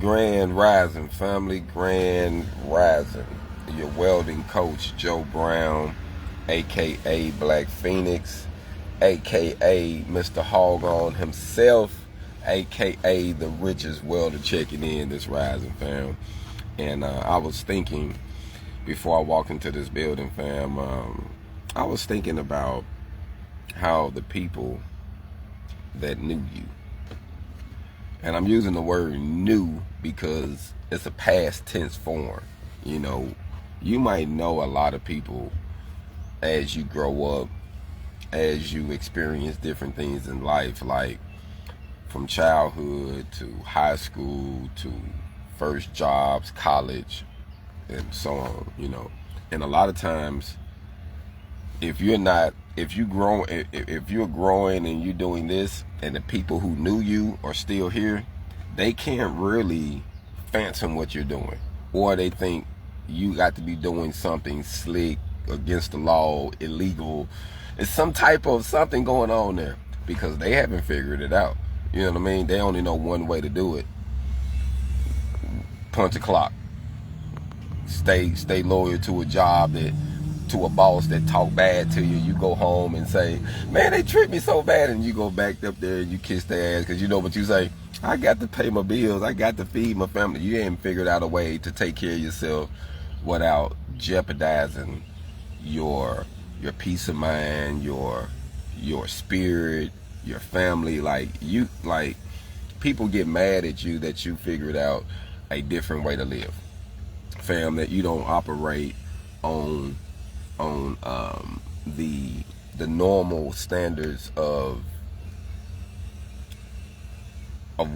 Grand Rising, family, Grand Rising. Your welding coach, Joe Brown, aka Black Phoenix, aka Mr. Hog on himself, aka the Richest Welder, checking in this Rising, fam. And I was thinking, before I walked into this building, fam, I was thinking about how the people that knew you, and I'm using the word "knew" because it's a past tense form. You know, you might know a lot of people as you grow up, as you experience different things in life, like from childhood to high school to first jobs, college, and so on, you know. And a lot of times, if you're growing and you're doing this, and the people who knew you are still here, they can't really fathom what you're doing, or they think you got to be doing something slick, against the law, illegal. It's some type of something going on there, because they haven't figured it out. You know what I mean? They only know one way to do it: punch a clock. Stay loyal to a job, to a boss that talk bad to you. You go home and say, man, they treat me so bad, and you go back up there and you kiss their ass, because you know what you say: I got to pay my bills, I got to feed my family. You ain't figured out a way to take care of yourself without jeopardizing your peace of mind, your spirit, your family. Like people get mad at you that you figured out a different way to live, fam, that you don't operate on the normal standards of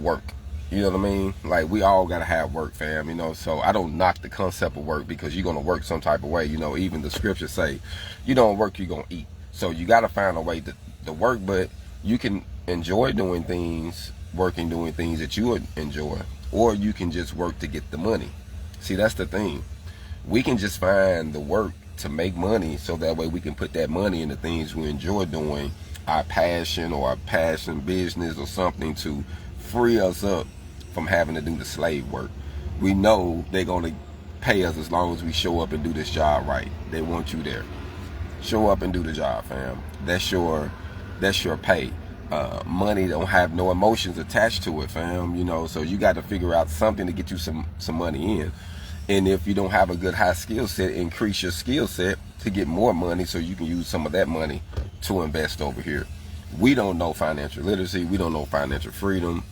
work. You know what I mean? Like, we all gotta have work, fam, you know. So I don't knock the concept of work, because you're gonna work some type of way. You know, even the scriptures say, you don't work, you're gonna eat. So you gotta find a way to work, but you can enjoy doing things that you would enjoy, or you can just work to get the money. See, that's the thing. We can just find the work to make money, so that way we can put that money into things we enjoy doing, our passion or our passion business or something, to free us up from having to do the slave work. We know they're going to pay us as long as we show up and do this job right. They want you there. Show up and do the job, fam. That's your pay. Money don't have no emotions attached to it, fam. You know, so you got to figure out something to get you some money in. And if you don't have a good high skill set, increase your skill set to get more money, so you can use some of that money to invest over here. We don't know financial literacy. We don't know financial freedom,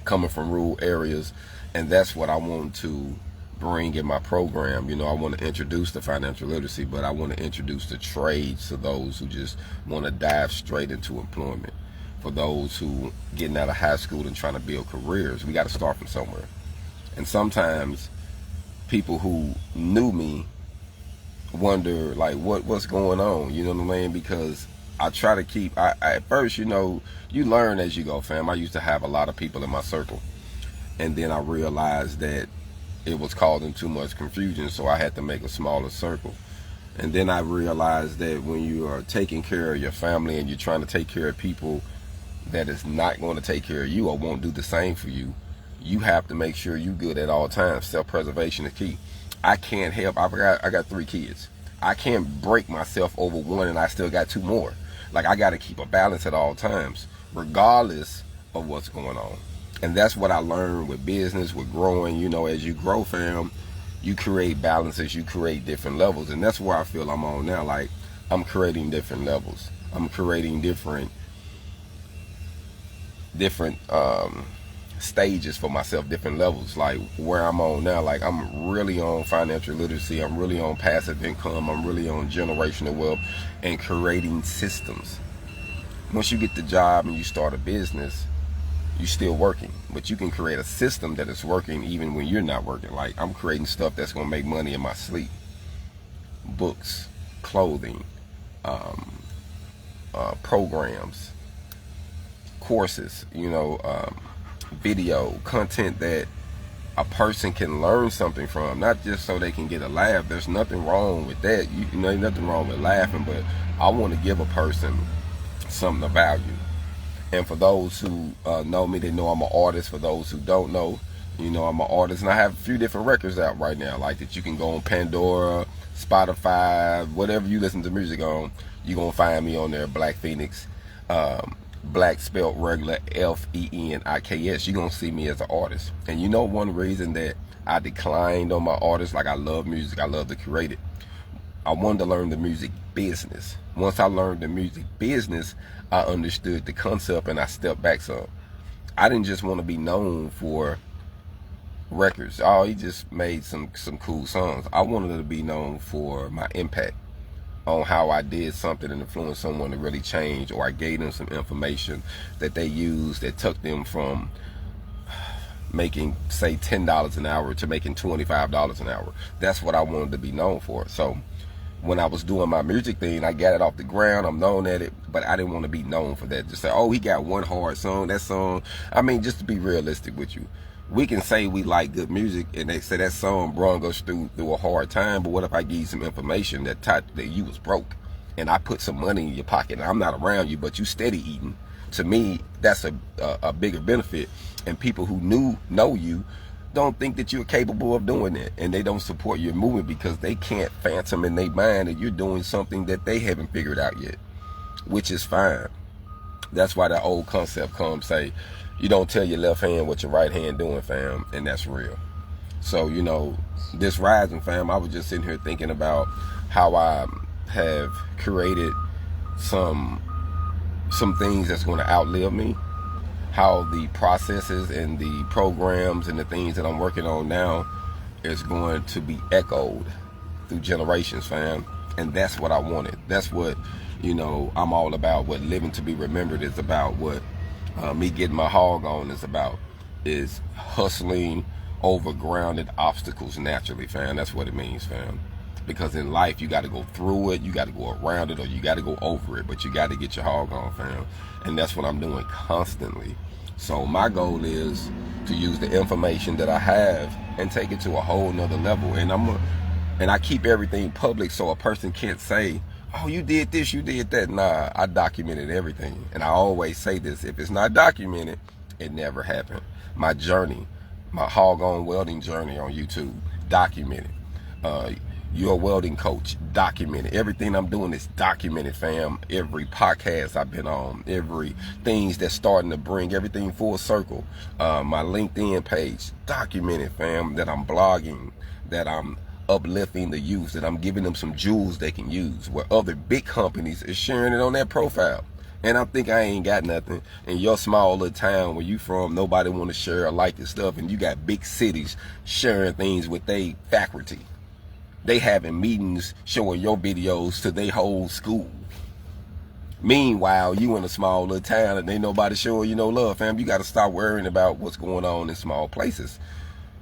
coming from rural areas. And that's what I want to bring in my program. You know, I want to introduce the financial literacy, but I want to introduce the trades to those who just want to dive straight into employment. For those who getting out of high school and trying to build careers, we got to start from somewhere. And sometimes people who knew me wonder, like, what's going on, you know what I mean? Because I try to keep, at first, you know, you learn as you go, fam. I used to have a lot of people in my circle, and then I realized that it was causing too much confusion, so I had to make a smaller circle. And then I realized that when you are taking care of your family and you're trying to take care of people that is not going to take care of you or won't do the same for you, you have to make sure you're good at all times. Self-preservation is key. I can't help, I got 3 kids. I can't break myself over one and I still got 2 more. Like, I got to keep a balance at all times, regardless of what's going on. And that's what I learned with business, with growing. You know, as you grow, fam, you create balances, you create different levels. And that's where I feel I'm on now. Like, I'm creating different levels. I'm creating different stages for myself, different levels. Like, where I'm on now, like, I'm really on financial literacy, I'm really on passive income, I'm really on generational wealth and creating systems. Once you get the job and you start a business, you're still working, but you can create a system that is working even when you're not working. Like, I'm creating stuff that's gonna make money in my sleep: books, clothing, programs, courses, you know, video content that a person can learn something from, not just so they can get a laugh. There's nothing wrong with that. You know, there's nothing wrong with laughing, but I want to give a person something of value. And for those who know me, they know I'm an artist. For those who don't know, You know, I'm an artist, and I have a few different records out right now, like that you can go on Pandora, Spotify, whatever you listen to music on, you're going to find me on there, Black Phoenix. Black spelled regular, F-E-N-I-K-S. You're going to see me as an artist. And you know one reason that I declined on my artist, like I love music, I love to create it. I wanted to learn the music business. Once I learned the music business, I understood the concept and I stepped back some. I didn't just want to be known for records. Oh, he just made some cool songs. I wanted to be known for my impact on how I did something and influenced someone to really change, or I gave them some information that they used that took them from making, say, $10 an hour to making $25 an hour. That's what I wanted to be known for. So when I was doing my music thing, I got it off the ground. I'm known at it, but I didn't want to be known for that. Just say, oh, he got one hard song, that song. I mean, just to be realistic with you, we can say we like good music and they say that song brung us through a hard time, but what if I give you some information that you was broke and I put some money in your pocket and I'm not around you, but you steady eating? To me, that's a bigger benefit. And people who know you don't think that you're capable of doing that, and they don't support your movement because they can't phantom in their mind that you're doing something that they haven't figured out yet, which is fine. That's why that old concept comes, say, you don't tell your left hand what your right hand doing, fam, and that's real. So, you know, this rising, fam, I was just sitting here thinking about how I have created some things that's going to outlive me, how the processes and the programs and the things that I'm working on now is going to be echoed through generations, fam. And that's what I wanted. That's what, you know, I'm all about. What living to be remembered is about. What me getting my hog on is about. Is hustling over grounded obstacles naturally, fam. That's what it means, fam. Because in life, you got to go through it, you got to go around it, or you got to go over it. But you got to get your hog on, fam. And that's what I'm doing constantly. So my goal is to use the information that I have and take it to a whole nother level. And I keep everything public so a person can't say, oh, you did this, you did that. Nah, I documented everything. And I always say this, if it's not documented, it never happened. My journey, my hog on welding journey on YouTube, documented. You're a welding coach, documented. Everything I'm doing is documented, fam. Every podcast I've been on, every things that's starting to bring everything full circle. My LinkedIn page, documented, fam, that I'm blogging, that I'm uplifting the youth, that I'm giving them some jewels they can use, where other big companies is sharing it on their profile. And I think I ain't got nothing. In your small little town where you from, nobody want to share or like your stuff, and you got big cities sharing things with their faculty. They having meetings showing your videos to their whole school. Meanwhile, you in a small little town and ain't nobody showing you no love, fam. You got to stop worrying about what's going on in small places.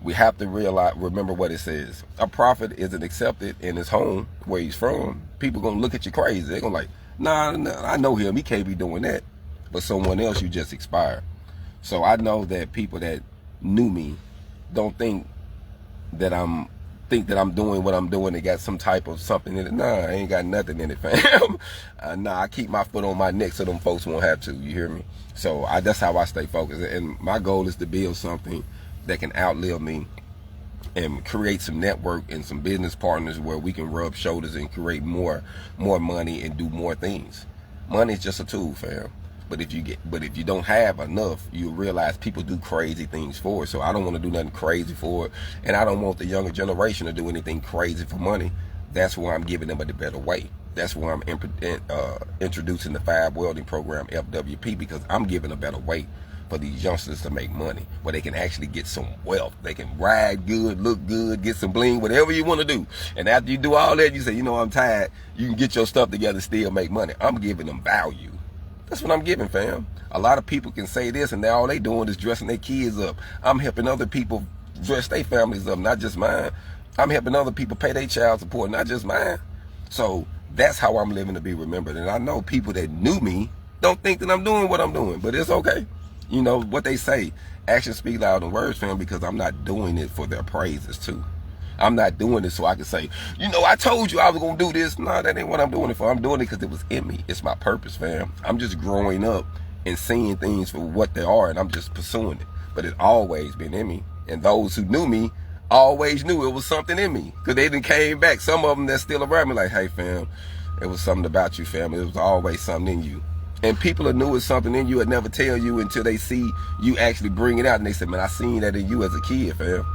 We have to remember what it says. A prophet isn't accepted in his home where he's from. People gonna look at you crazy. They're gonna like, nah, I know him. He can't be doing that. But someone else, you just expired. So I know that people that knew me don't think that I'm doing what I'm doing. They got some type of something in it. Nah, I ain't got nothing in it, fam. Nah, I keep my foot on my neck so them folks won't have to. You hear me? So that's how I stay focused. And my goal is to build something that can outlive me and create some network and some business partners where we can rub shoulders and create more money and do more things. Money is just a tool, fam. But if you don't have enough, you realize people do crazy things for it. So I don't want to do nothing crazy for it, and I don't want the younger generation to do anything crazy for money. That's why I'm giving them a better way. That's why I'm introducing the 5 welding program, FWP, because I'm giving a better way for these youngsters to make money, where they can actually get some wealth. They can ride good, look good, get some bling, whatever you want to do. And after you do all that, you say, you know, I'm tired. You can get your stuff together, still make money. I'm giving them value. That's what I'm giving, fam. A lot of people can say this, and all they doing is dressing their kids up. I'm helping other people dress their families up, not just mine. I'm helping other people pay their child support, not just mine. So that's how I'm living to be remembered. And I know people that knew me don't think that I'm doing what I'm doing, but it's okay. You know what they say, actions speak louder than words, fam, because I'm not doing it for their praises too. I'm not doing it so I can say, you know, I told you I was going to do this. No, that ain't what I'm doing it for. I'm doing it because it was in me. It's my purpose, fam. I'm just growing up and seeing things for what they are, and I'm just pursuing it. But it's always been in me. And those who knew me always knew it was something in me, because they didn't came back. Some of them that's still around me like, hey fam, it was something about you, fam. It was always something in you. And people that knew it's something in you would never tell you until they see you actually bring it out. And they say, man, I seen that in you as a kid, fam.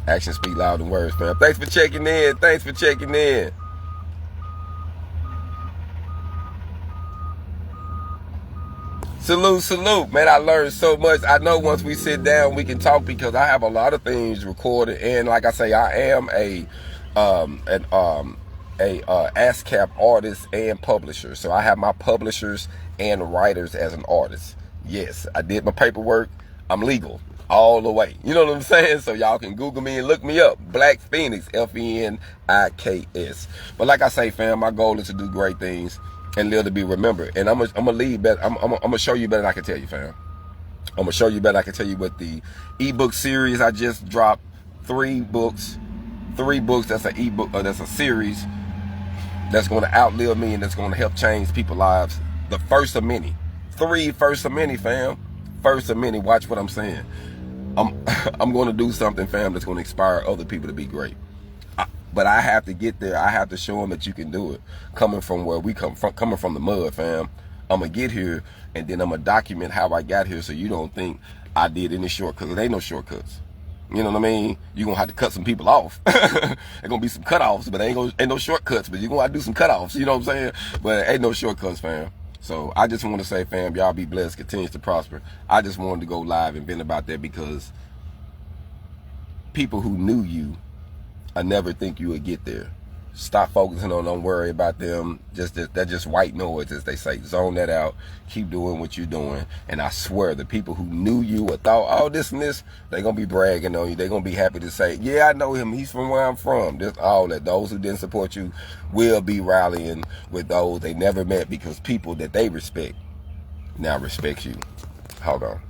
Actions speak louder than words, fam. Thanks for checking in. Thanks for checking in. Salute, salute. Man, I learned so much. I know once we sit down, we can talk, because I have a lot of things recorded. And like I say, I am a ASCAP artist and publisher. So I have my publishers and writers as an artist. Yes, I did my paperwork. I'm legal all the way. You know what I'm saying? So y'all can Google me and look me up. Black Phoenix, F-E-N-I-K-S. But like I say, fam, my goal is to do great things and live to be remembered. And I'm gonna leave better. I'm gonna show you better than I can tell you, fam. I'm gonna show you better than I can tell you with the ebook series I just dropped. 3 books. That's an ebook. That's a series that's going to outlive me and that's going to help change people's lives. The first of many. 3 first of many, fam. First of many. Watch what I'm saying. I'm going to do something, fam, that's going to inspire other people to be great. But I have to get there. I have to show them that you can do it. Coming from where we come from, coming from the mud, fam. I'm going to get here, and then I'm going to document how I got here, so you don't think I did any shortcuts. There ain't no shortcuts. You know what I mean? You're going to have to cut some people off. There's going to be some cutoffs, but ain't no shortcuts. But you're going to have to do some cutoffs. You know what I'm saying? But ain't no shortcuts, fam. So I just want to say, fam, y'all be blessed, continues to prosper. I just wanted to go live and vent about that, because people who knew you, I never think you would get there. Stop focusing on, don't worry about them. That's just white noise, as they say. Zone that out. Keep doing what you're doing. And I swear, the people who knew you or thought, oh, this and this, they're going to be bragging on you. They're going to be happy to say, yeah, I know him. He's from where I'm from. Just all that. Those who didn't support you will be rallying with those they never met, because people that they respect now respect you. Hold on.